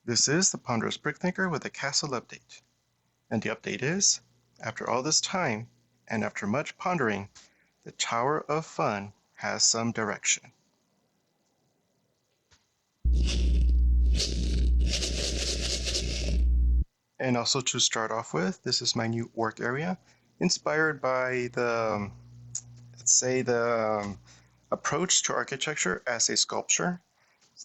This is the Ponderous Brick Thinker with a castle update. And the update is, after all this time, and after much pondering, the Tower of Fun has some direction. And also to start off with, this is my new work area, inspired by let's say, the approach to architecture as a sculpture,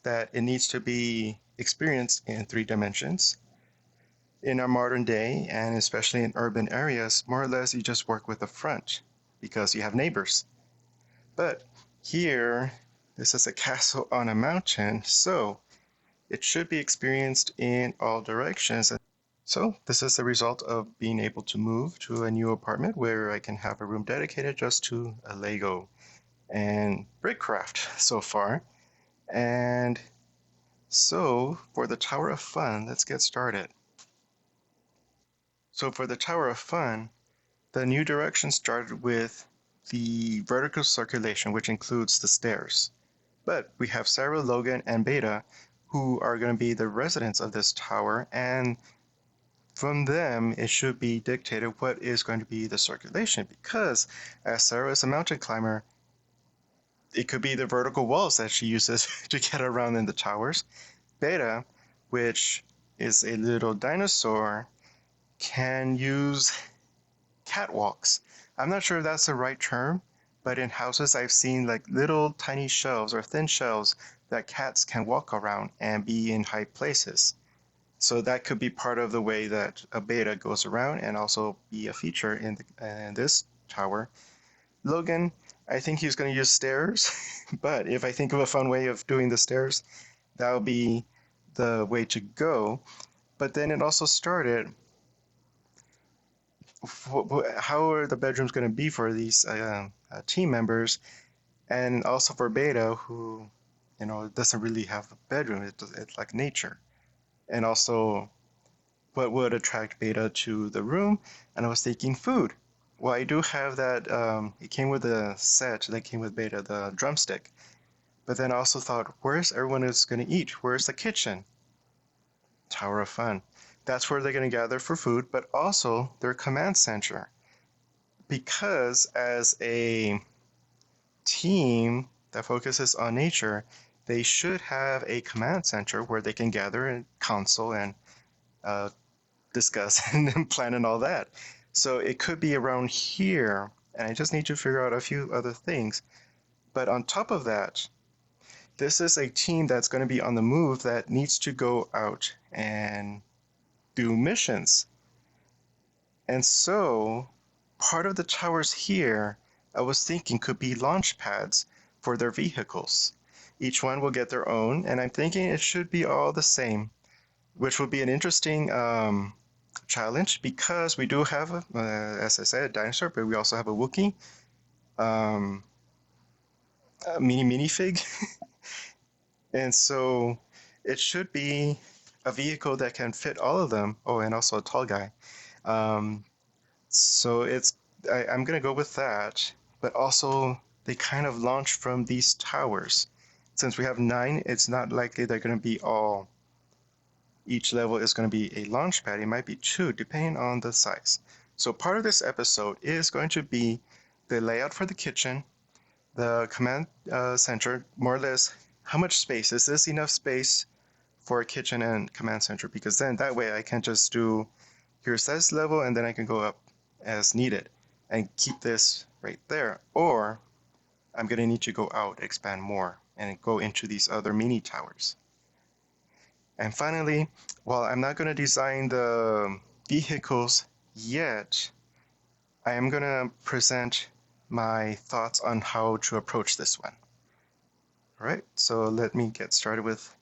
that it needs to be experienced in 3 dimensions. In our modern day, and especially in urban areas, more or less you just work with the front because you have neighbors. But here, this is a castle on a mountain, so it should be experienced in all directions. So this is the result of being able to move to a new apartment where I can have a room dedicated just to a Lego and brickcraft so far. And so for the Tower of Fun, let's get started. So for the Tower of Fun, the new direction started with the vertical circulation, which includes the stairs. But we have Sarah, Logan, and Beta, who are going to be the residents of this tower, and from them it should be dictated what is going to be the circulation, because as Sarah is a mountain climber, it could be the vertical walls that she uses to get around in the towers. Beta, which is a little dinosaur, can use catwalks. I'm not sure if that's the right term, but in houses I've seen like little tiny shelves or thin shelves that cats can walk around and be in high places. So that could be part of the way that a beta goes around and also be a feature in this tower. Logan, I think he's going to use stairs, but if I think of a fun way of doing the stairs, that'll be the way to go. But then it also started, how are the bedrooms going to be for these team members, and also for Beta, who doesn't really have a bedroom. It's like nature, and also what would attract Beta to the room. And I was thinking food. Well, I do have that. It came with a set that came with Beta, the drumstick. But then I also thought, where's everyone is going to eat? Where's the kitchen? Tower of Fun. That's where they're going to gather for food, but also their command center. Because as a team that focuses on nature, they should have a command center where they can gather and console and uh, discuss and plan and all that. So it could be around here, and I just need to figure out a few other things. But on top of that, this is a team that's going to be on the move that needs to go out and do missions. And so part of the towers here, I was thinking, could be launch pads for their vehicles. Each one will get their own, and I'm thinking it should be all the same, which would be an interesting challenge because we do have, as I said, a dinosaur, but we also have a Wookiee, um, a mini minifig, and so it should be a vehicle that can fit all of them. Oh, and also a tall guy. Um, so I'm gonna go with that, but also they kind of launch from these towers. Since we have 9, it's not likely they're gonna be all. Each level is going to be a launch pad. It might be 2, depending on the size. So part of this episode is going to be the layout for the kitchen, the command center, more or less how much space. Is this enough space for a kitchen and command center? Because then that way I can just do, here's this level, and then I can go up as needed and keep this right there. Or I'm going to need to go out, expand more, and go into these other mini towers. And finally, while I'm not going to design the vehicles yet, I am going to present my thoughts on how to approach this one. All right, so let me get started with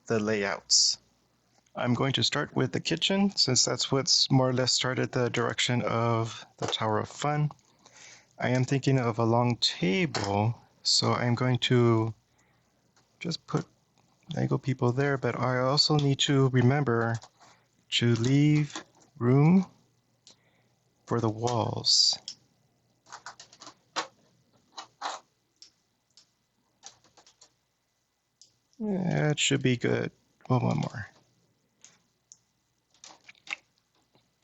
the layouts. I'm going to start with the kitchen, since that's what's more or less started the direction of the Tower of Fun. I am thinking of a long table, so I'm going to just put Lego people there, but I also need to remember to leave room for the walls. That should be good. Well, one more.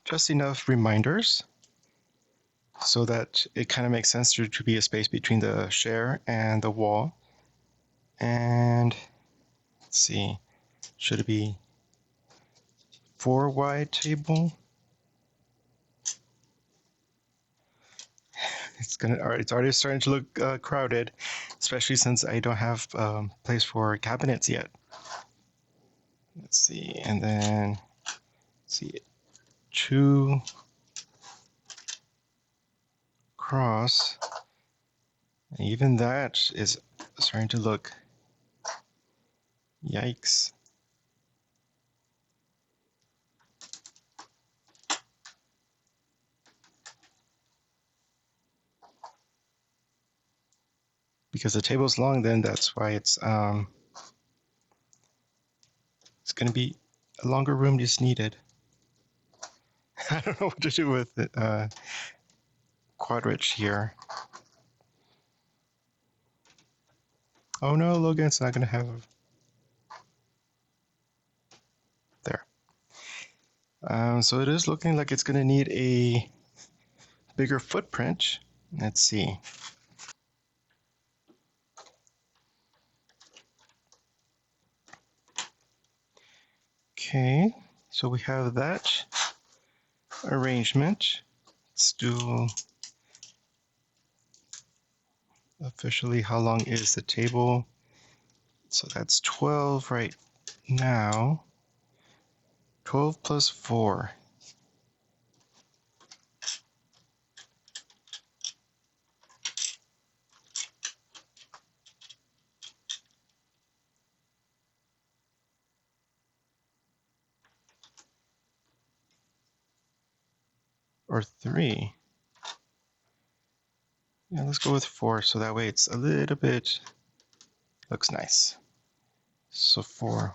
just enough reminders so that it kind of makes sense to be a space between the chair and the wall. And let's see, should it be 4 wide table? It's already starting to look crowded, especially since I don't have place for cabinets yet. Let's see, and then let's see, 2 cross. And even that is starting to look, yikes. Because the table's long, then that's why it's going to be a longer room is needed. I don't know what to do with it, Quadrich here. Oh no, Logan's not going to have. There. So it is looking like it's going to need a bigger footprint. Let's see. Okay, so we have that arrangement. Let's do officially how long is the table. So that's 12 right now. 12 plus 4. Or 3. Yeah, let's go with 4 so that way it's a little bit, looks nice. So 4.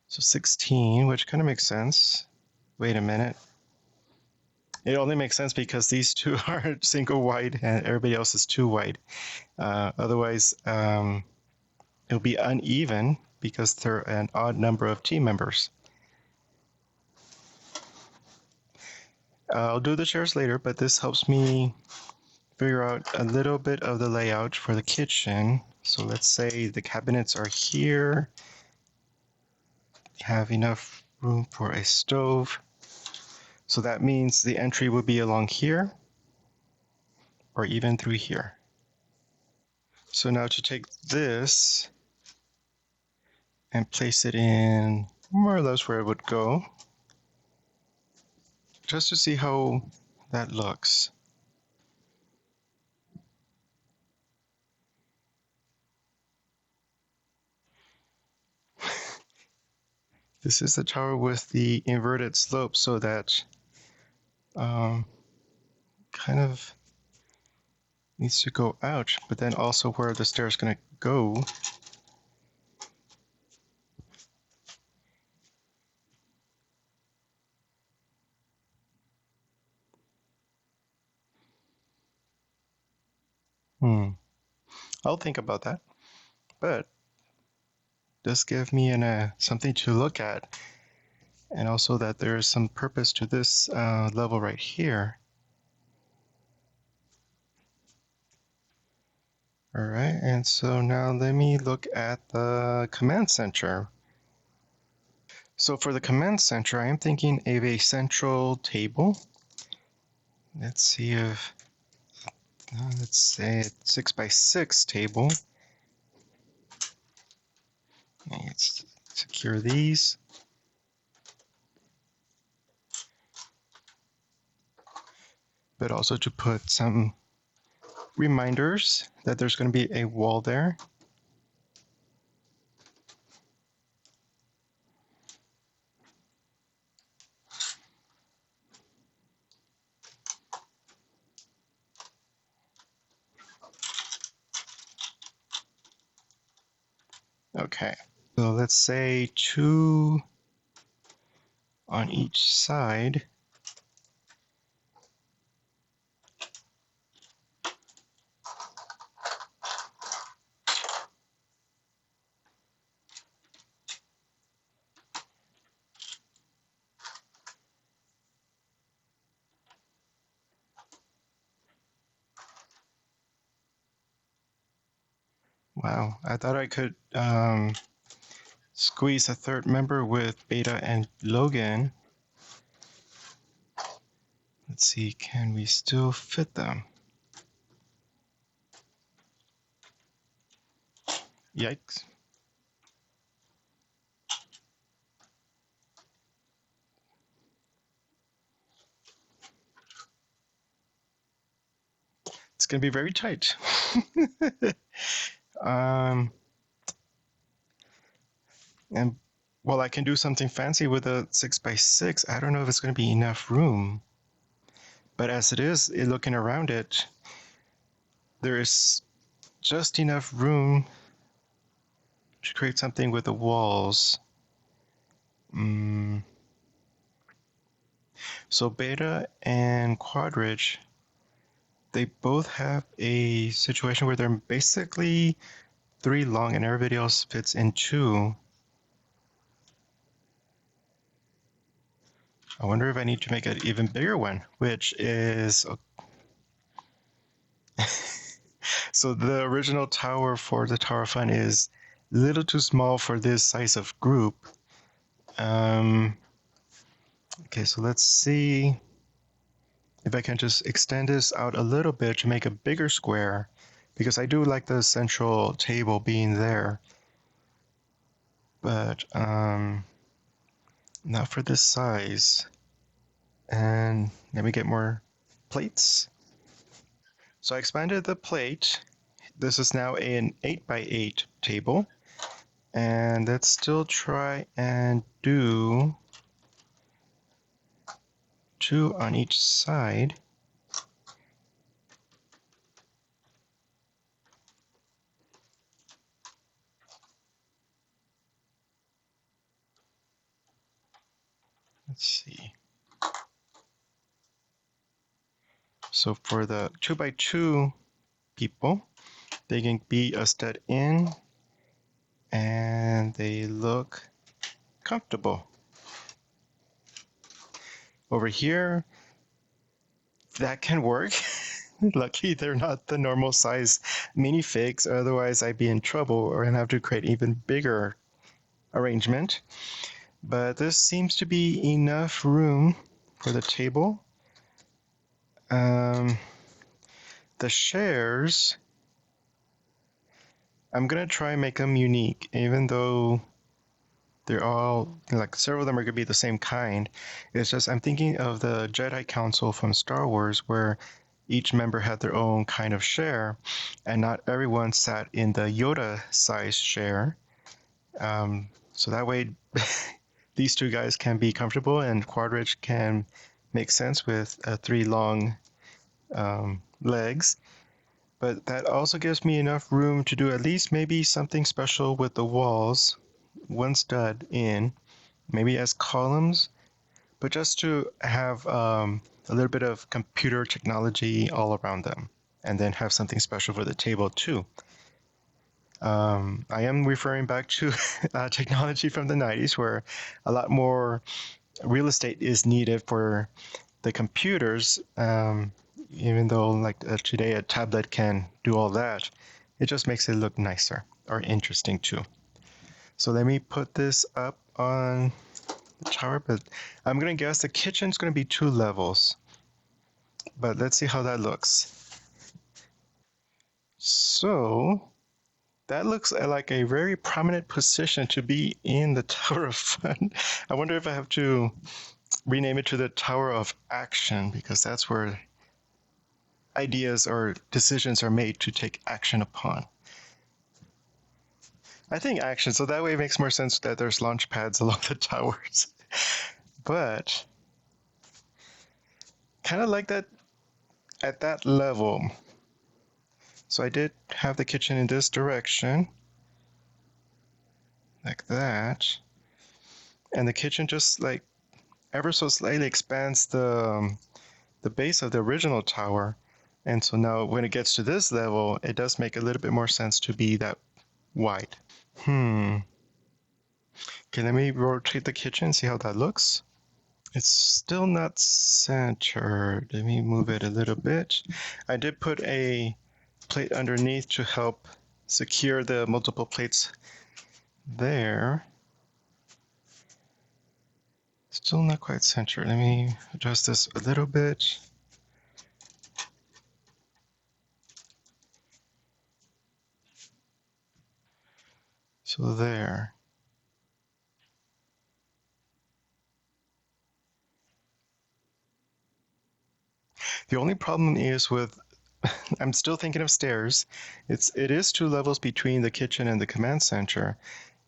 So 16, which kind of makes sense. Wait a minute. It only makes sense because these two are single wide and everybody else is 2 wide. Otherwise, it'll be uneven because they're an odd number of team members. I'll do the chairs later, but this helps me figure out a little bit of the layout for the kitchen. So let's say the cabinets are here. Have enough room for a stove. So that means the entry would be along here or even through here. So now to take this and place it in more or less where it would go, just to see how that looks. This is the tower with the inverted slope, so that kind of needs to go out, but then also where the stair is going to go. I'll think about that, but just give me something to look at, and also that there is some purpose to this level right here. All right, and so now let me look at the command center. So for the command center, I am thinking of a central table. Let's see if, let's say a 6x6 table. Let's secure these. But also to put some reminders that there's going to be a wall there. Okay, so let's say 2 on each side. Wow, I thought I could squeeze a third member with Beta and Logan. Let's see, can we still fit them? Yikes. It's gonna be very tight. um, and well, I can do something fancy with a 6x6. I don't know if it's gonna be enough room. But as it is, looking around it, there is just enough room to create something with the walls. So Beta and Quadridge, they both have a situation where they're basically 3 long and everybody else fits in 2. I wonder if I need to make an even bigger one, which is... So the original tower for the Tower of Fun is a little too small for this size of group. Okay, so let's see if I can just extend this out a little bit to make a bigger square, because I do like the central table being there. But not for this size. And let me get more plates. So I expanded the plate. This is now an 8x8 table. And let's still try and do 2 on each side. Let's see. So for the 2x2 people, they can be a stud in and they look comfortable. Over here, that can work. Lucky they're not the normal size minifigs, otherwise I'd be in trouble or I'd have to create even bigger arrangement. But this seems to be enough room for the table. The shares, I'm gonna try and make them unique, even though they're all, like, several of them are gonna be the same kind. It's just I'm thinking of the Jedi Council from Star Wars, where each member had their own kind of share, and not everyone sat in the Yoda-sized share. So that way, these 2 guys can be comfortable, and Quadridge can make sense with 3 long legs. But that also gives me enough room to do at least maybe something special with the walls, 1 stud in, maybe as columns, but just to have a little bit of computer technology all around them, and then have something special for the table too. I am referring back to technology from the 90s, where a lot more real estate is needed for the computers. Even though, like, today a tablet can do all that, it just makes it look nicer or interesting too. So let me put this up on the tower, but I'm gonna guess the kitchen's gonna be 2 levels. But let's see how that looks. So that looks like a very prominent position to be in the Tower of Fun. I wonder if I have to rename it to the Tower of Action, because that's where ideas or decisions are made to take action upon. I think action, so that way it makes more sense that there's launch pads along the towers. But kind of like that at that level. So I did have the kitchen in this direction, like that. And the kitchen just, like, ever so slightly expands the base of the original tower. And so now when it gets to this level, it does make a little bit more sense to be that wide. Okay, let me rotate the kitchen, see how that looks. It's still not centered. Let me move it a little bit. I did put a plate underneath to help secure the multiple plates there. Still not quite centered. Let me adjust this a little bit. So there. The only problem is with, I'm still thinking of stairs. It is 2 levels between the kitchen and the command center,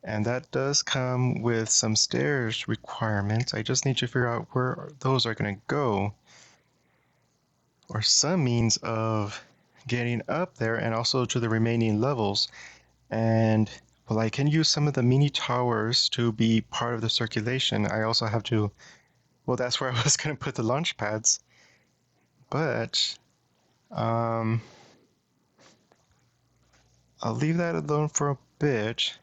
and that does come with some stairs requirements. I just need to figure out where those are going to go, or some means of getting up there and also to the remaining levels. And well, I can use some of the mini towers to be part of the circulation. I also have to, well, that's where I was going to put the launch pads, but I'll leave that alone for a bit.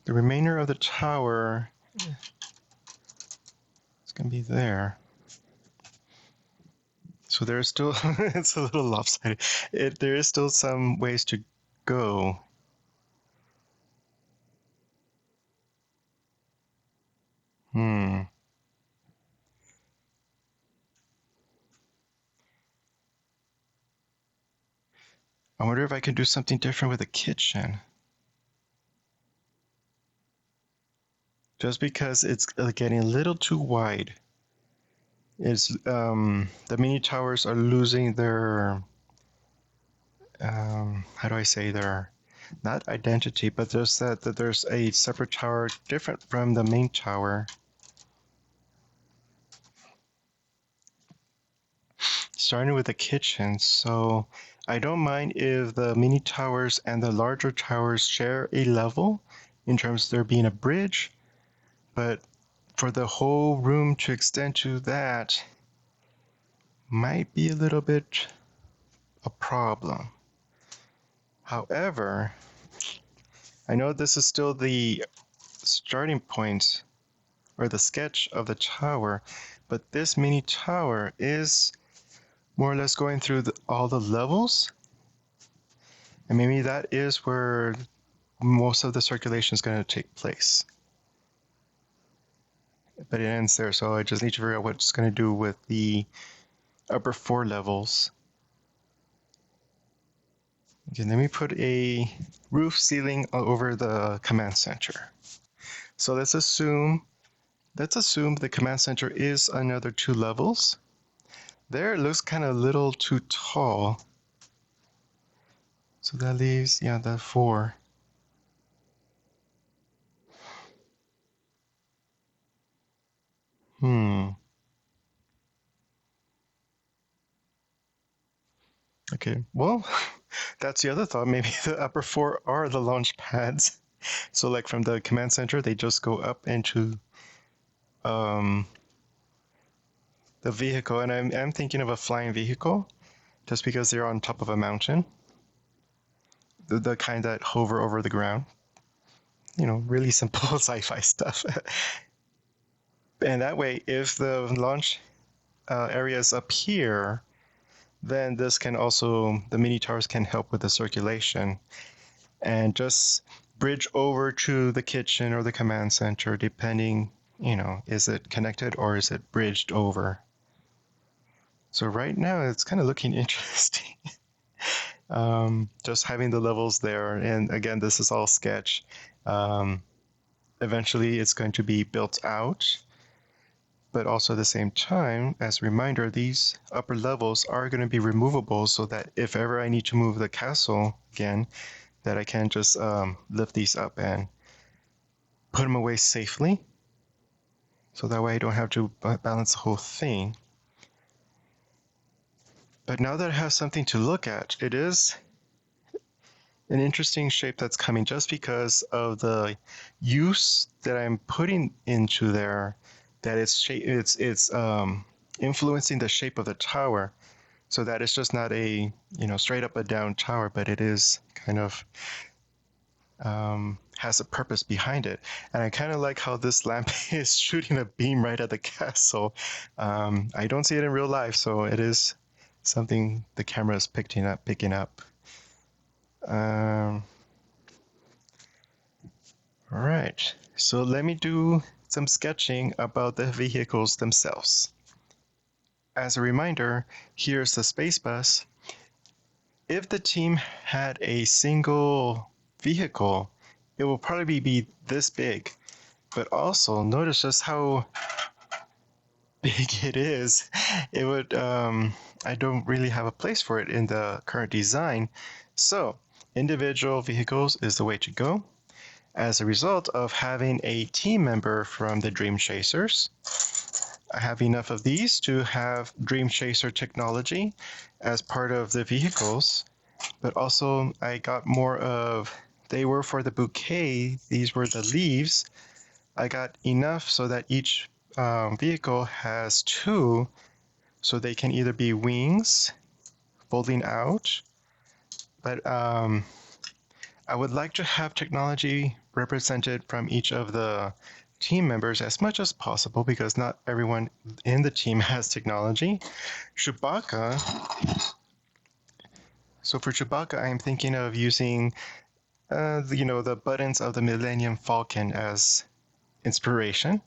The remainder of the tower is going to be there. So there's still, it's a little lopsided. There is still some ways to go. I wonder if I can do something different with the kitchen. Just because it's getting a little too wide. The mini towers are losing their, how do I say, their, not identity, but just that there's a separate tower different from the main tower. Starting with the kitchen, so I don't mind if the mini towers and the larger towers share a level in terms of there being a bridge, but for the whole room to extend to that might be a little bit a problem. However, I know this is still the starting point or the sketch of the tower, but this mini tower is more or less going through all the levels, and maybe that is where most of the circulation is going to take place. But it ends there, so I just need to figure out what it's going to do with the upper 4 levels. Okay, let me put a roof ceiling over the command center. So let's assume the command center is another 2 levels. There, it looks kind of a little too tall. So that leaves, yeah, the 4. Okay, well, that's the other thought. Maybe the upper 4 are the launch pads. So like from the command center, they just go up into the vehicle. And I'm thinking of a flying vehicle just because they're on top of a mountain. The kind that hover over the ground. You know, really simple sci-fi stuff. And that way, if the launch area is up here, then this can also, the mini towers can help with the circulation and just bridge over to the kitchen or the command center, depending, you know, is it connected or is it bridged over? So right now it's kind of looking interesting. Just having the levels there. And again, this is all sketch. Eventually it's going to be built out. But also at the same time, as a reminder, these upper levels are going to be removable so that if ever I need to move the castle again, that I can just lift these up and put them away safely. So that way I don't have to balance the whole thing. But now that I have something to look at, it is an interesting shape that's coming just because of the use that I'm putting into there, that it's influencing the shape of the tower, so that it's just not a, you know, straight up a down tower, but it is kind of has a purpose behind it. And I kind of like how this lamp is shooting a beam right at the castle. I don't see it in real life, so it is something the camera is picking up. Um, all right, so let me do some sketching about the vehicles themselves. As a reminder, here's the space bus. If the team had a single vehicle, it will probably be this big. But also notice just how big it is. It would, I don't really have a place for it in the current design. So individual vehicles is the way to go. As a result of having a team member from the Dream Chasers, I have enough of these to have Dream Chaser technology as part of the vehicles, but also I got more of, they were for the bouquet, these were the leaves. I got enough so that each vehicle has two, so they can either be wings folding out, but I would like to have technology represented from each of the team members as much as possible because not everyone in the team has technology. Chewbacca, so for Chewbacca, I'm thinking of using, the buttons of the Millennium Falcon as inspiration.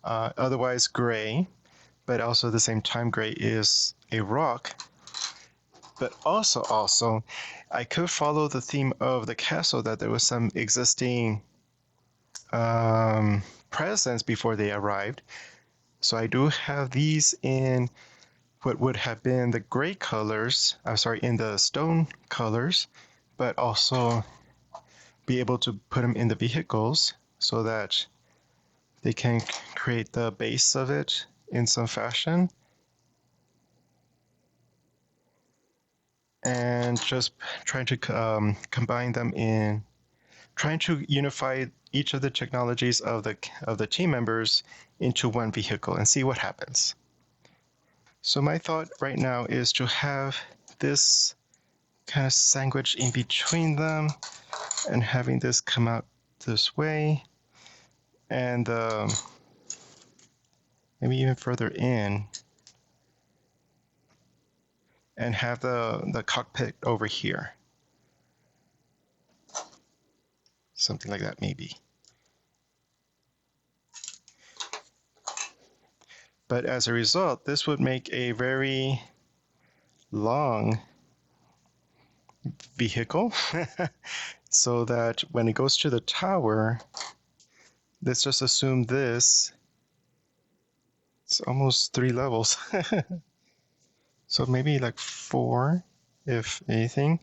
Otherwise, gray, but also at the same time, gray is a rock. But also, I could follow the theme of the castle that there was some existing presents before they arrived. So I do have these in what would have been the gray colors, I'm sorry, in the stone colors, but also be able to put them in the vehicles so that they can create the base of it in some fashion. And just trying to combine them in, trying to unify each of the technologies of the team members into one vehicle and see what happens. So my thought right now is to have this kind of sandwich in between them and having this come out this way and maybe even further in and have the cockpit over here. Something like that maybe. But as a result, this would make a very long vehicle so that when it goes to the tower, let's just assume this, it's almost 3 levels. So maybe like 4, if anything,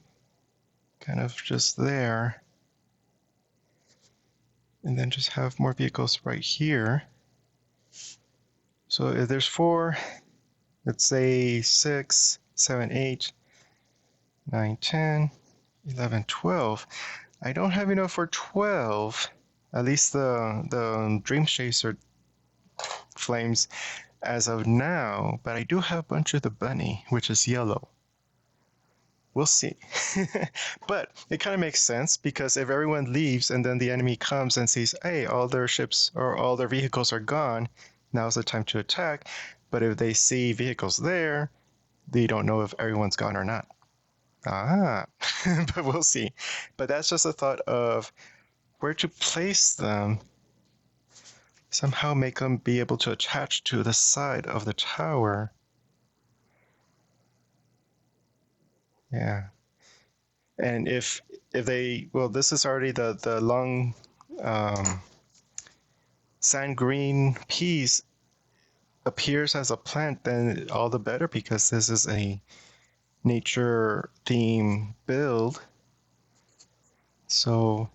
kind of just there. And then just have more vehicles right here. So if there's 4, let's say 6, 7, 8, 9, 10, 11, 12. I don't have enough for 12. At least the Dream Chaser flames as of now, but I do have a bunch of the bunny, which is yellow. We'll see. But it kind of makes sense because if everyone leaves and then the enemy comes and sees, hey, all their ships or all their vehicles are gone, now's the time to attack. But if they see vehicles there, they don't know if everyone's gone or not. Ah, but we'll see. But that's just a thought of where to place them. Somehow make them be able to attach to the side of the tower. Yeah. And if they, well, this is already the long sand green piece appears as a plant, then all the better because this is a nature theme build. So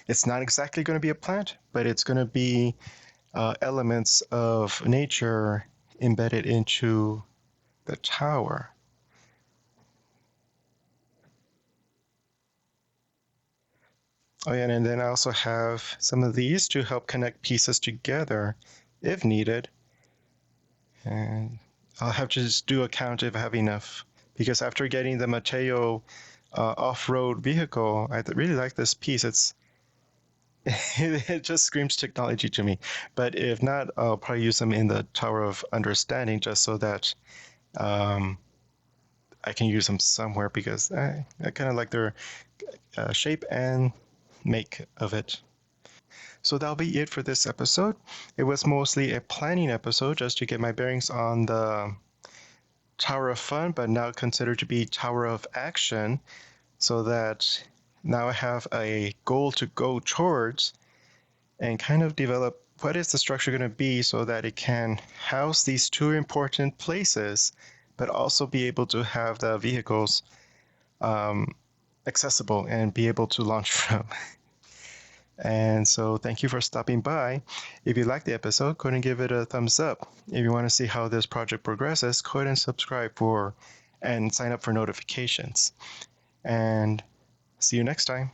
it's not exactly going to be a plant, but it's going to be elements of nature embedded into the tower. Oh yeah, and then I also have some of these to help connect pieces together if needed. And I'll have to just do a count if I have enough. Because after getting the Mateo off-road vehicle, I really like this piece. It just screams technology to me. But if not, I'll probably use them in the Tower of Understanding just so that I can use them somewhere because I kind of like their shape and make of it. So that'll be it for this episode. It was mostly a planning episode just to get my bearings on the Tower of Fun, but now considered to be Tower of Action, so that now I have a goal to go towards and kind of develop what is the structure going to be so that it can house these two important places, but also be able to have the vehicles um, accessible and be able to launch from. And so thank you for stopping by. If you liked the episode, go ahead and give it a thumbs up. If you want to see how this project progresses, go ahead and subscribe for and sign up for notifications. And see you next time.